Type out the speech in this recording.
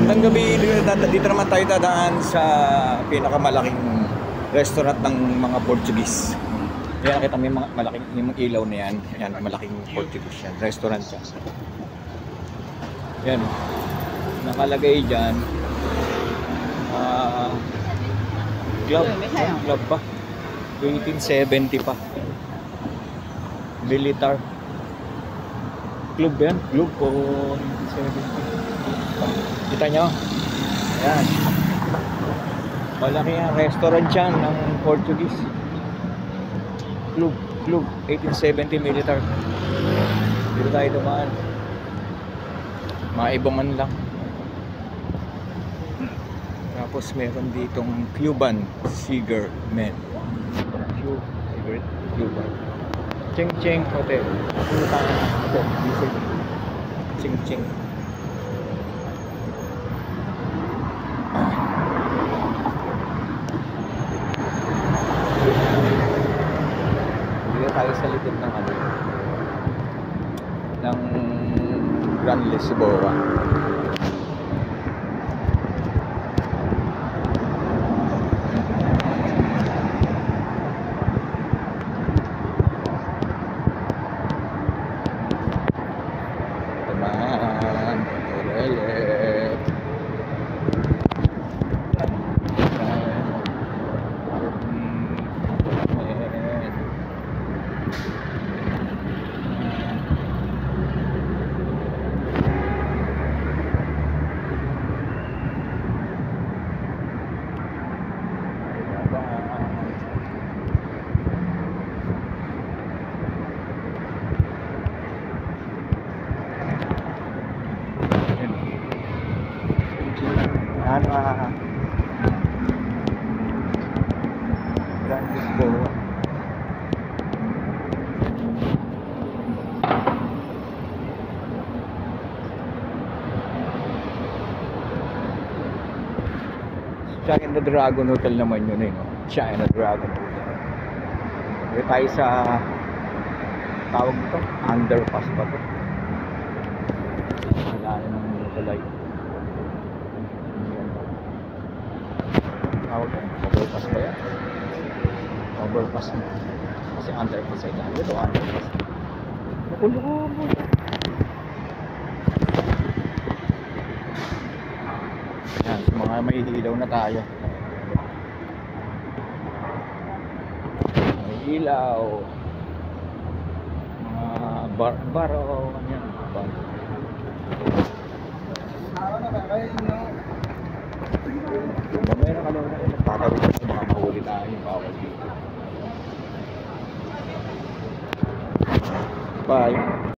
Magandang gabi. Dito naman tayo dadaan sa pinakamalaking restaurant ng mga Portuguese. Yan, nakita mo yung mga malaking yung ilaw na yan. Yan, malaking Portuguese yan. Restaurant siya. Yan. Nakalagay dyan. Club pa. 1870 pa. Militar. Club yan. Club o 1870. Kita nyo? Ayan. Malaki ang restaurant dyan ng Portuguese. Club 1870 Militar. Dito tayo dumaan. Maibangan lang. Tapos meron ditong Cuban Cigar Men. Cuban. Ching Ching Hotel. Ching Ching. Tayo sa likod ng ng Grand Lisboa. Grand Lisboa. China Dragon Hotel naman yun eh, no? China Dragon Hotel. Dito tayo sa tawag ito, underpass pa to. Wala na ng tulay. Tawag ito, overpass ba yan? Overpass na. Kasi underpass ay dahil ito, underpass. Nakulong mo. Yan, mga may ilaw na tayo. May ilaw. Mga bar o ano yan. Bar. Mamaya na kalaw na yun. Tatawid na mga mahuli tayo. Bawal dito. Bye.